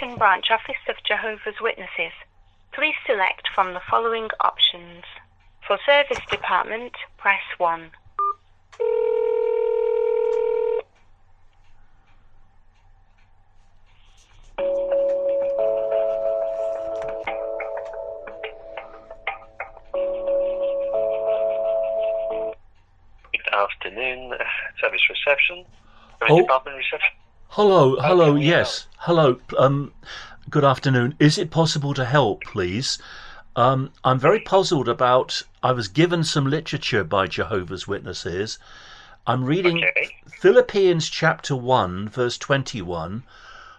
Brighton Branch Office of Jehovah's Witnesses. Please select from the following options. For Service Department, press 1. Good afternoon, service reception. Department reception. Hello, yes. Hello, good afternoon. Is it possible to help, please? I'm very puzzled about, I was given some literature by Jehovah's Witnesses. I'm reading Philippians chapter 1, verse 21.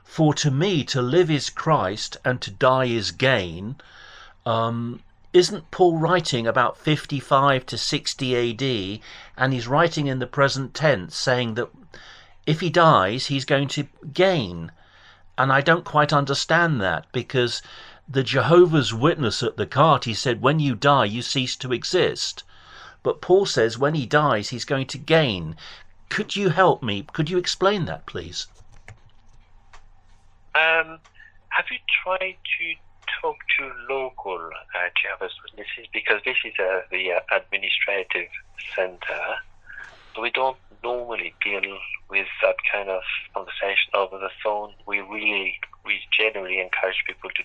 For to me to live is Christ and to die is gain. Isn't Paul writing about 55 to 60 AD, and he's writing in the present tense saying that if he dies, he's going to gain? And I don't quite understand that, because the Jehovah's Witness at the cart, he said, when you die, you cease to exist. But Paul says when he dies, he's going to gain. Could you help me? Could you explain that, please? Have you tried to talk to local Jehovah's Witnesses? Because this is the administrative center. So we don't normally deal with that kind of conversation over the phone. We generally encourage people to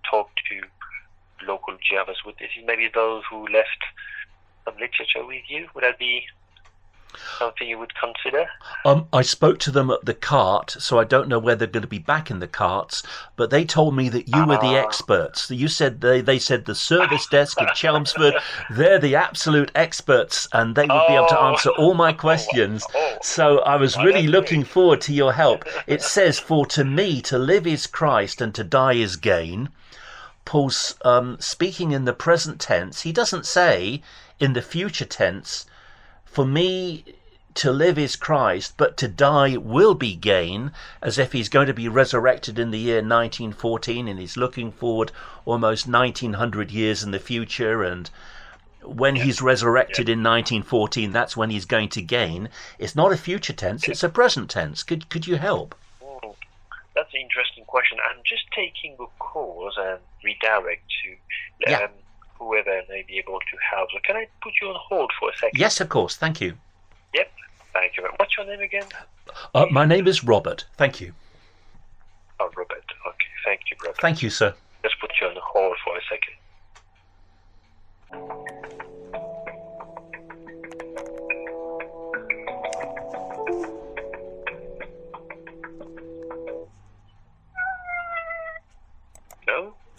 talk to local Jehovah's Witnesses, maybe those who left some literature with you. Would that be something you would consider? I spoke to them at the cart, so I don't know whether they're going to be back in the carts, but they told me that you were the experts. You said they said the service desk at Chelmsford, they're the absolute experts, and they would be able to answer all my questions. So I was really looking forward to your help. It says, for to me to live is Christ and to die is gain. Paul's speaking in the present tense. He doesn't say in the future tense, for me to live is Christ, but to die will be gain, as if he's going to be resurrected in the year 1914 and he's looking forward almost 1900 years in the future, and when he's resurrected in 1914, that's when he's going to gain. It's not a future tense, it's a present tense. Could you help? That's an interesting question. I'm just taking the calls and redirect to whoever may be able to help. So can I put you on hold for a second? Yes, of course. Thank you. Yep. Thank you. What's your name again? My name is Robert. Thank you. Oh, Robert. Okay. Thank you, Robert. Thank you, sir. Just put you on hold for a second.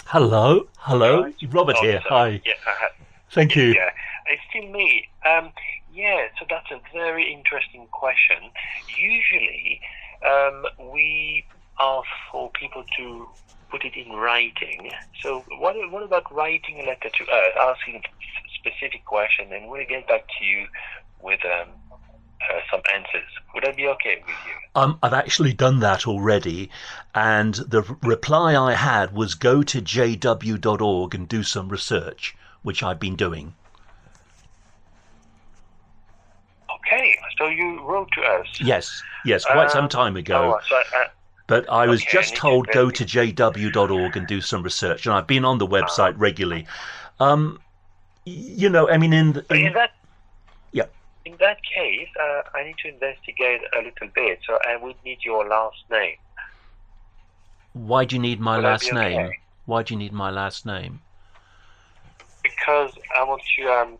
Hello? Hello? Robert here. Hi. Yeah, Thank you. Yeah, it's still me. So that's a very interesting question. Usually, we ask for people to put it in writing. So what about writing a letter to us, asking a specific question, and we'll get back to you with some answers. Would that be okay with you? I've actually done that already, and the reply I had was go to jw.org and do some research, which I've been doing. Okay, so you wrote to us. Yes, quite some time ago. But I was just told go to jw.org and do some research, and I've been on the website regularly. In that case, I need to investigate a little bit, so I would need your last name. Why do you need my last name? Okay? Why do you need my last name? Because I want to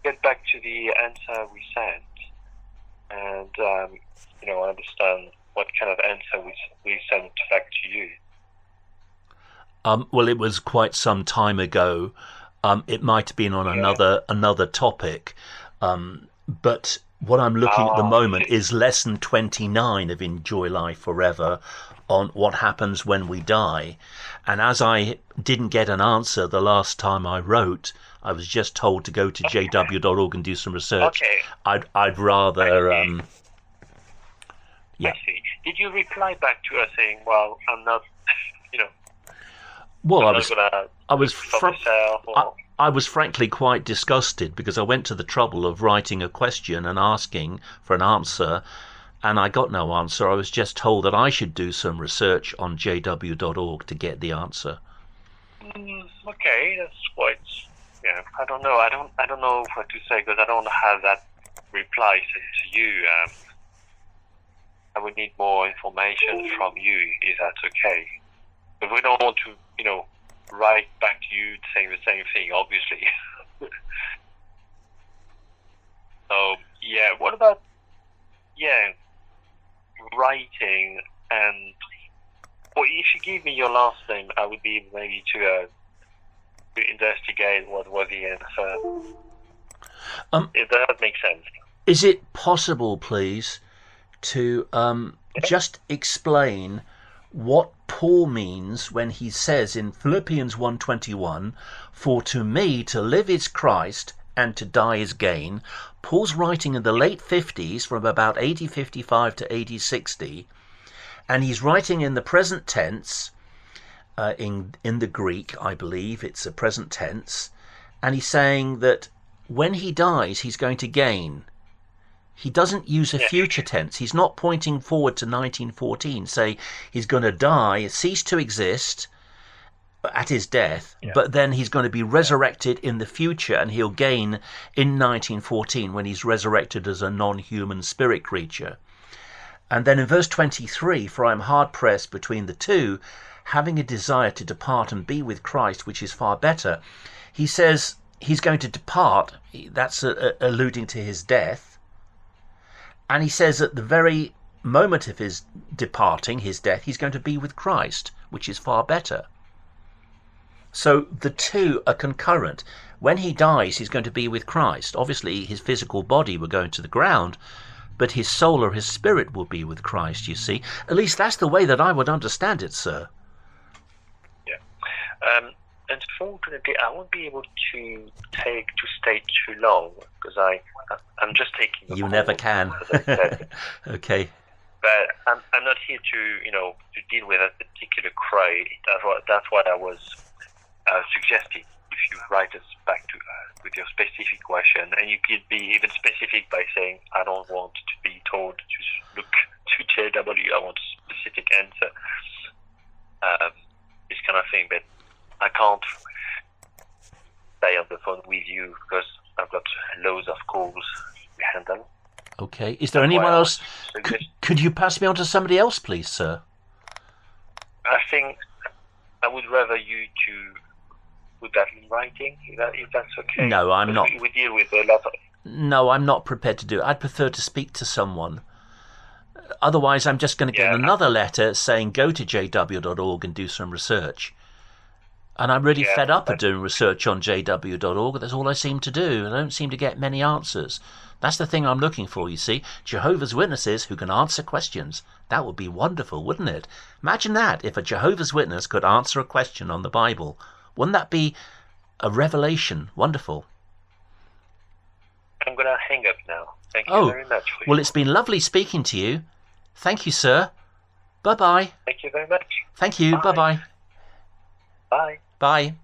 get back to the answer we sent, and understand what kind of answer we sent back to you. Well, it was quite some time ago. It might have been on another topic. But what I'm looking at the moment is lesson 29 of Enjoy Life Forever on what happens when we die. And as I didn't get an answer the last time I wrote, I was just told to go to jw.org and do some research. Okay. I'd rather... I see. Did you reply back to her saying, well, I'm not, Well, I was frankly quite disgusted, because I went to the trouble of writing a question and asking for an answer, and I got no answer. I was just told that I should do some research on jw.org to get the answer. Okay, that's quite. Yeah, I don't know. I don't know what to say because I don't have that reply sent to you. I would need more information from you, if that's okay. But we don't want to, write back to you saying the same thing, obviously. So, yeah, what about, writing and, well, if you give me your last name, I would be able maybe to investigate what was the answer. If that makes sense. Is it possible, please, to just explain what Paul means when he says in Philippians 1:21, "For to me to live is Christ and to die is gain." Paul's writing in the late 50s, from about AD 55 to AD 60, and he's writing in the present tense, in the Greek, I believe it's a present tense, and he's saying that when he dies, he's going to gain. He doesn't use a future tense. He's not pointing forward to 1914, say he's going to die, cease to exist at his death, but then he's going to be resurrected in the future, and he'll gain in 1914 when he's resurrected as a non-human spirit creature. And then in verse 23, "For I am hard-pressed between the two, having a desire to depart and be with Christ, which is far better." He says he's going to depart. That's alluding to his death. And he says at the very moment of his departing, his death, he's going to be with Christ, which is far better. So the two are concurrent. When he dies, he's going to be with Christ. Obviously, his physical body will go into the ground, but his soul or his spirit will be with Christ, you see. At least that's the way that I would understand it, sir. Yeah. Unfortunately, I won't be able to stay too long because I'm just taking. You never can. Okay. But I'm not here to deal with a particular crowd. That's what I was suggesting. If you write us back to with your specific question, and you could be even specific by saying, "I don't want to be told to look to JW. I want a specific answer." This kind of thing, but I can't stay on the phone with you because I've got loads of calls to handle. Okay. Is there anyone else? Could you pass me on to somebody else, please, sir? I think I would rather you to put that in writing, if that's okay. No, I'm not. We deal with a lot of... No, I'm not prepared to do it. I'd prefer to speak to someone. Otherwise, I'm just going to get another letter saying go to jw.org and do some research. And I'm really fed up of doing research on jw.org. That's all I seem to do. I don't seem to get many answers. That's the thing I'm looking for, you see. Jehovah's Witnesses who can answer questions. That would be wonderful, wouldn't it? Imagine that, if a Jehovah's Witness could answer a question on the Bible. Wouldn't that be a revelation? Wonderful. I'm going to hang up now. Thank you very much. Well, it's been lovely speaking to you. Thank you, sir. Bye-bye. Thank you very much. Thank you. Bye-bye. Bye. Bye.